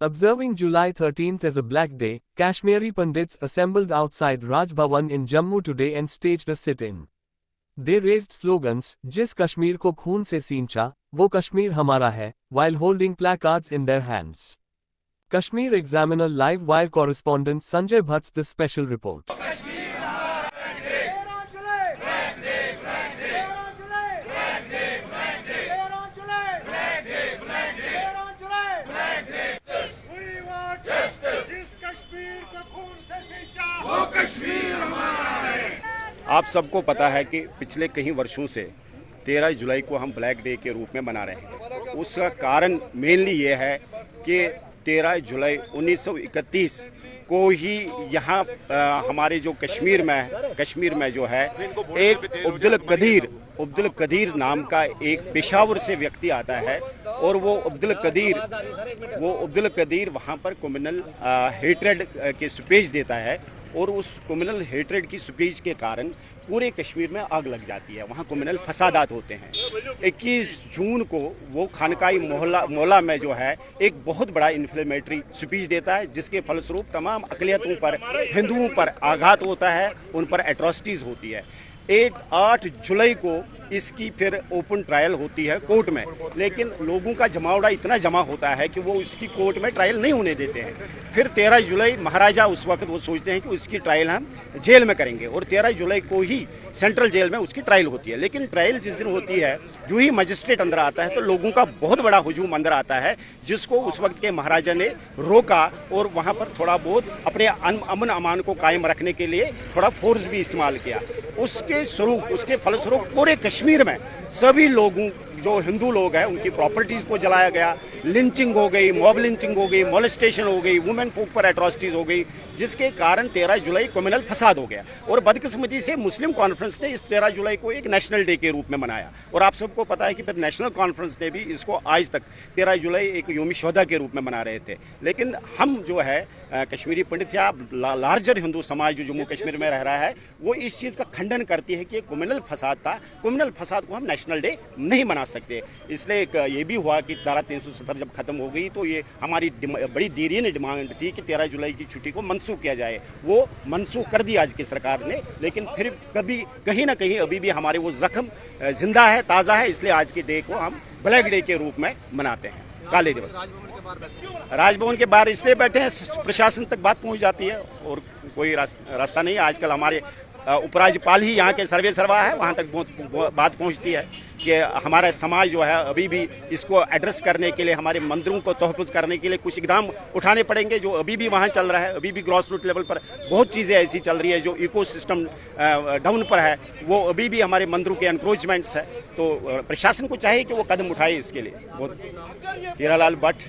Observing July 13th as a black day, Kashmiri Pandits assembled outside Raj Bhavan in Jammu today and staged a sit-in. They raised slogans, "Jis Kashmir ko khoon se siincha, wo Kashmir hamara hai," while holding placards in their hands. Kashmir Examiner live wire correspondent Sanjay Bhatt's this special report. आप सबको पता है कि पिछले कई वर्षों से 13 जुलाई को हम ब्लैक डे के रूप में मना रहे हैं। उसका कारण मेनली ये है कि 13 जुलाई 1931 को ही यहाँ हमारे जो कश्मीर में जो है एक अब्दुल कदीर नाम का एक पेशावर से व्यक्ति आता है और वो अब्दुल कदीर वहाँ पर कम्युनल हेट्रेड के स्पीच देता है और उस कम्युनल हेट्रेड की स्पीच के कारण पूरे कश्मीर में आग लग जाती है। वहाँ कम्युनल फसादात होते हैं। 21 जून को वो खानकाई मोहल्ला में जो है एक बहुत बड़ा इन्फ्लेमेटरी स्पीच देता है, जिसके फलस्वरूप तमाम अक़लियतों पर, हिंदुओं पर आघात होता है, उन पर एट्रॉसिटीज़ होती है। 8 जुलाई को इसकी फिर ओपन ट्रायल होती है कोर्ट में, लेकिन लोगों का जमावड़ा इतना जमा होता है कि वो उसकी कोर्ट में ट्रायल नहीं होने देते हैं। फिर 13 जुलाई महाराजा उस वक्त वो सोचते हैं कि उसकी ट्रायल हम जेल में करेंगे और 13 जुलाई को ही सेंट्रल जेल में उसकी ट्रायल होती है। लेकिन ट्रायल जिस दिन होती है, जो ही मजिस्ट्रेट अंदर आता है तो लोगों का बहुत बड़ा हुजूम अंदर आता है, जिसको उस वक्त के महाराजा ने रोका और वहाँ पर थोड़ा बहुत अपने अमन अमान को कायम रखने के लिए थोड़ा फोर्स भी इस्तेमाल किया। उसके फलस्वरूप पूरे कश्मीर में सभी लोगों, जो हिंदू लोग हैं, उनकी प्रॉपर्टीज़ को जलाया गया, लिंचिंग हो गई, मॉब लिंचिंग हो गई, मोलेस्टेशन हो गई, वुमेन के ऊपर एट्रॉसिटीज़ हो गई, जिसके कारण 13 जुलाई कम्युनल फसाद हो गया। और बदकिस्मती से मुस्लिम कॉन्फ्रेंस ने इस 13 जुलाई को एक नेशनल डे के रूप में मनाया और आप सबको पता है कि फिर नेशनल कॉन्फ्रेंस ने भी इसको आज तक 13 जुलाई एक यौम शोहदा के रूप में मना रहे थे। लेकिन हम जो है कश्मीरी पंडित या लार्जर हिंदू समाज जो जम्मू कश्मीर में रह रहा है, वो इस चीज़ का खंडन करती है कि कम्युनल फसाद था। कम्युनल फसाद को हम नेशनल डे नहीं मना सकते। इसलिए ये भी हुआ कि धारा 370 जब खत्म हो गई तो ये हमारी बड़ी दीर्घ डिमांड थी कि 13 जुलाई की छुट्टी को मनसूख किया जाए। वो मनसूख कर दिया आज की सरकार ने, लेकिन फिर कहीं ना कहीं अभी भी हमारे वो जख्म जिंदा है, ताज़ा है। इसलिए आज के डे को हम ब्लैक डे के रूप में मनाते हैं, काले दिवस। राजभवन के बाहर इसलिए बैठे हैं, प्रशासन तक बात पहुंच जाती है और कोई रास्ता नहीं है। आजकल हमारे उपराज्यपाल ही यहाँ के सर्वे सर्वा है, वहाँ तक बहुत बात पहुँचती है कि हमारा समाज जो है अभी भी इसको एड्रेस करने के लिए, हमारे मंदिरों को तहफ़्फ़ुज़ करने के लिए कुछ इकदाम उठाने पड़ेंगे, जो अभी भी वहाँ चल रहा है। अभी भी ग्रॉस रूट लेवल पर बहुत चीज़ें ऐसी चल रही है जो इकोसिस्टम डाउन पर है, वो अभी भी हमारे मंदिरों के एनक्रोचमेंट्स है। तो प्रशासन को चाहिए कि वो कदम उठाए इसके लिए। बहुत हीरालाल भट्ट।